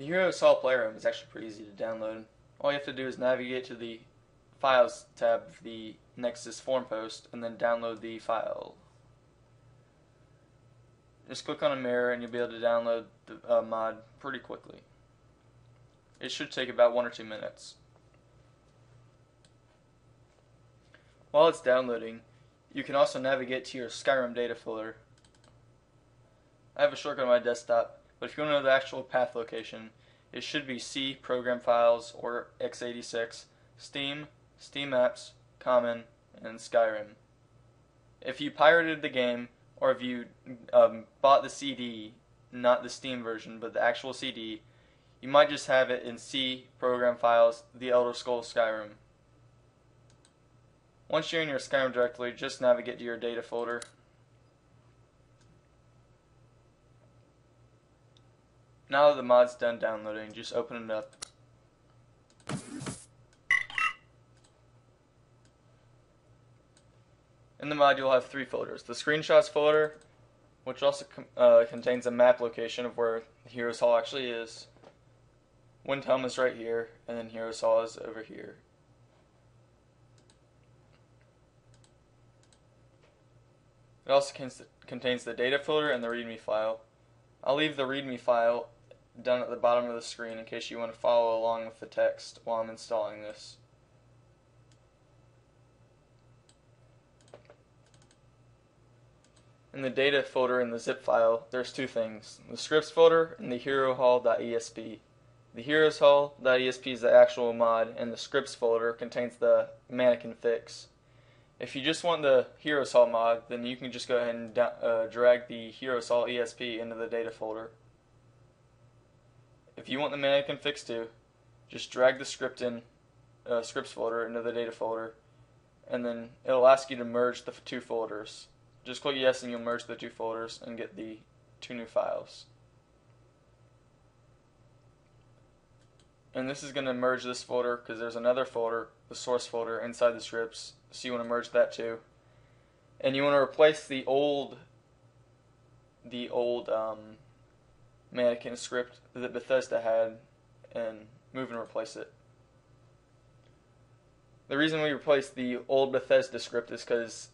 The Hero Assault Playerhome is actually pretty easy to download. All you have to do is navigate to the Files tab of the Nexus forum post and then download the file. Just click on a mirror and you'll be able to download the mod pretty quickly. It should take about 1 or 2 minutes. While it's downloading, you can also navigate to your Skyrim data folder. I have a shortcut on my desktop, but if you want to know the actual path location, it should be C, Program Files, or x86, Steam, Steam Apps, Common, and Skyrim. If you pirated the game, or if you bought the CD, not the Steam version, but the actual CD, you might just have it in C, Program Files, The Elder Scrolls Skyrim. Once you're in your Skyrim directory, just navigate to your data folder. Now that the mod's done downloading, just open it up. In the mod, you'll have 3 folders. The screenshots folder, which also contains a map location of where the Heroes Hall actually is. Windhelm is right here, and then Heroes Hall is over here. It also contains the data folder and the README file. I'll leave the README file down at the bottom of the screen in case you want to follow along with the text while I'm installing this. In the data folder in the zip file, there's 2 things, the scripts folder and the herohall.esp. The herohall.esp is the actual mod, and the scripts folder contains the mannequin fix. If you just want the Heroes Hall mod, then you can just go ahead and drag the Heroes Hall ESP into the data folder. If you want the mannequin fix too, just drag the scripts folder into the data folder, and then it'll ask you to merge the 2 folders. Just click yes and you'll merge the 2 folders and get the 2 new files. And this is going to merge this folder because there's another folder, the source folder, inside the scripts, so you want to merge that too. And you want to replace the old mannequin script that Bethesda had and move and replace it. The reason we replaced the old Bethesda script is because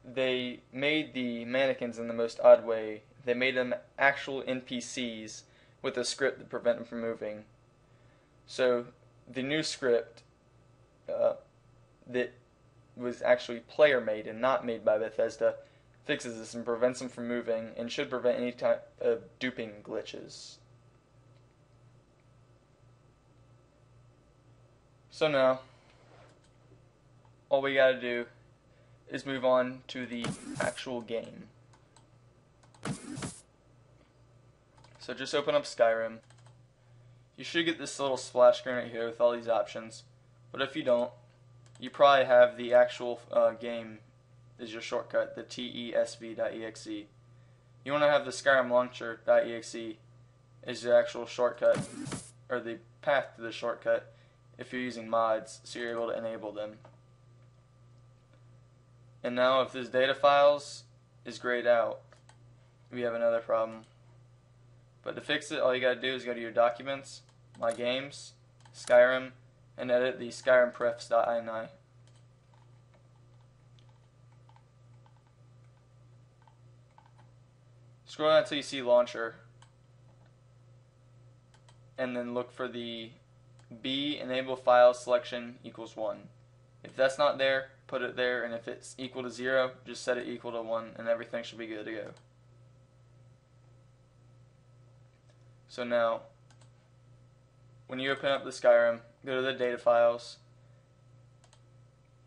they made the mannequins in the most odd way. They made them actual NPCs with a script that prevent them from moving. So the new script that was actually player made and not made by Bethesda fixes this and prevents them from moving and should prevent any type of duping glitches. So now, all we gotta do is move on to the actual game. So just open up Skyrim. You should get this little splash screen right here with all these options, but if you don't, you probably have the actual game as your shortcut, the tesv.exe. You want to have the Skyrim launcher.exe as your actual shortcut, or the path to the shortcut if you're using mods, so you're able to enable them. And now if this data files is grayed out, we have another problem. But to fix it, all you gotta do is go to your documents, my games, Skyrim, and edit the Skyrim prefs.ini. Scroll down until you see launcher, and then look for the B enable file selection equals 1. If that's not there, put it there, and if it's equal to 0, just set it equal to 1, and everything should be good to go. So now, when you open up the Skyrim, go to the data files,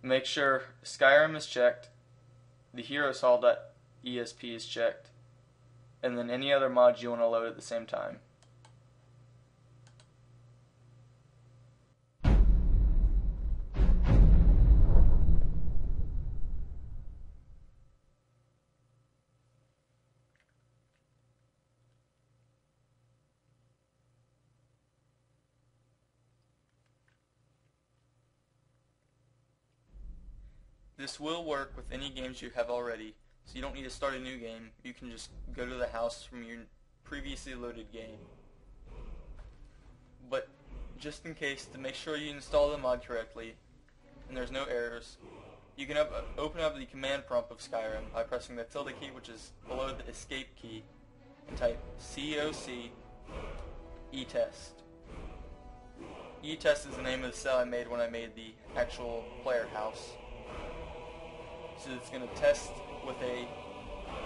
make sure Skyrim is checked, the heroeshall.esp is checked, and then any other mods you want to load at the same time. This will work with any games you have already, so you don't need to start a new game. You can just go to the house from your previously loaded game. just in case, to make sure you install the mod correctly and there's no errors, you can open up the command prompt of Skyrim by pressing the tilde key, which is below the escape key, and type COC etest. Etest is the name of the cell I made when I made the actual player house. So it's going to test with a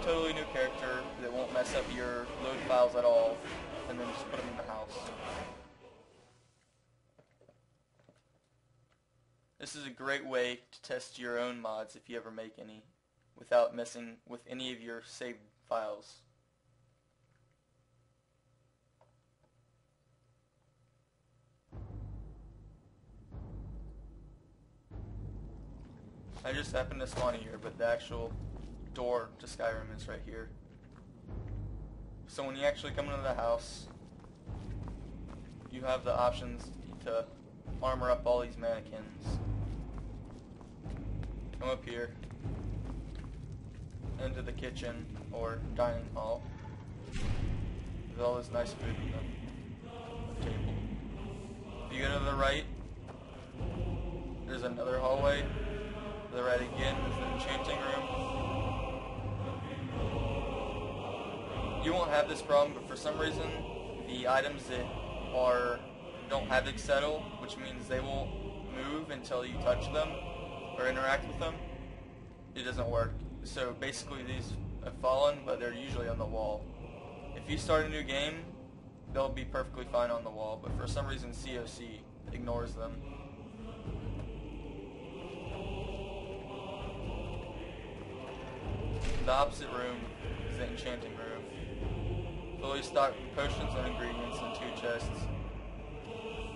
totally new character that won't mess up your load files at all, and then just put them in the house. This is a great way to test your own mods if you ever make any, without messing with any of your saved files. I just happened to spawn here, but the actual door to Skyrim is right here. So when you actually come into the house, you have the options to armor up all these mannequins. Come up here, into the kitchen or dining hall, with all this nice food on the table. If you go to the right, there's another hallway. To the right again is the enchanting room. You won't have this problem, but for some reason, the items that don't have settle, which means they won't move until you touch them or interact with them, it doesn't work. So basically these have fallen, but they're usually on the wall. If you start a new game, they'll be perfectly fine on the wall, but for some reason COC ignores them. The opposite room is the enchanting room. Fully stocked potions and ingredients in 2 chests,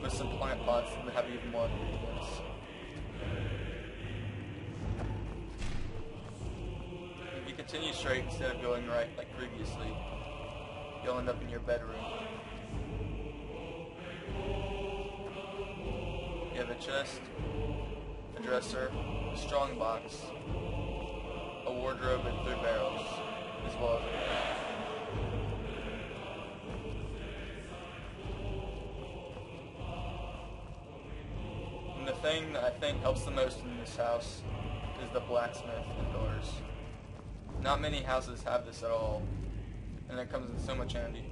with some plant pots that have even more ingredients. If you continue straight instead of going right like previously, you'll end up in your bedroom. You have a chest, a dresser, a strong box, a wardrobe and 3 barrels, as well as a knife. And the thing that I think helps the most in this house is the blacksmith indoors. Not many houses have this at all, and it comes in so much handy.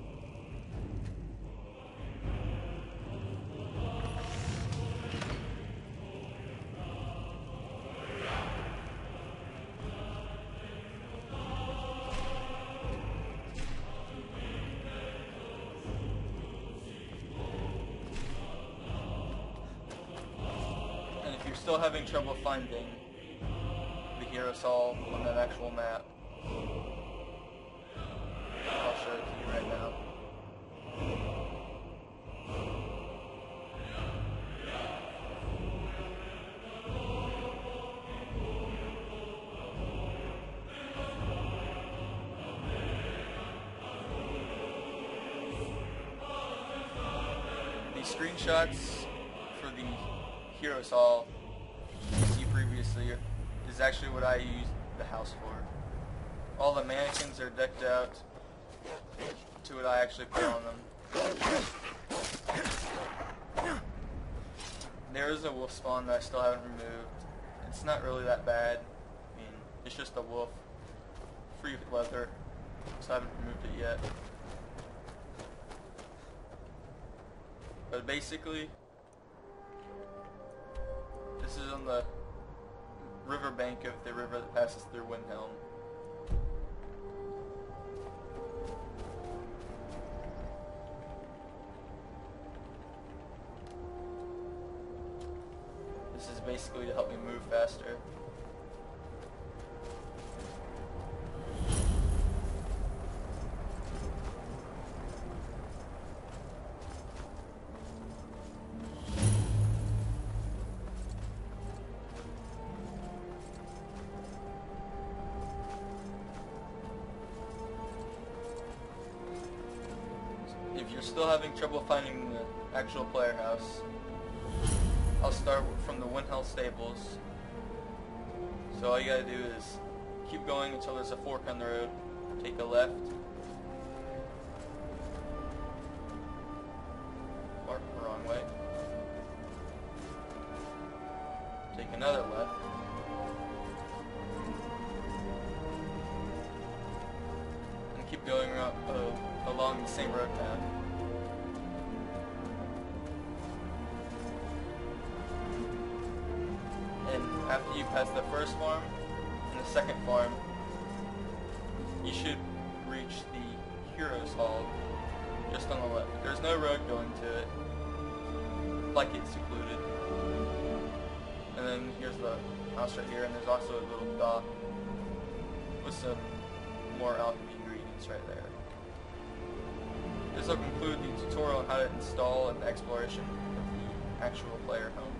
Still having trouble finding the hero Saul on that actual map, I'll show it to you right now. These screenshots for the hero Saul previously is actually what I used the house for. All the mannequins are decked out to what I actually put on them. There is a wolf spawn that I still haven't removed. It's not really that bad. I mean, it's just a wolf. Free leather. So I haven't removed it yet. But basically, this is on the riverbank of the river that passes through Windhelm. This is basically to help me move faster. If you're still having trouble finding the actual player house, I'll start from the Windhelm stables. So all you gotta do is keep going until there's a fork on the road, take a left, or wrong way, take another left. And keep going along the same road path. And after you pass the first farm and the second farm, you should reach the Heroes Hall just on the left. There's no road going to it, like it's secluded. And then here's the house right here, and there's also a little dock with some more alchemy ingredients right there. This will conclude the tutorial on how to install and exploration of the actual player home.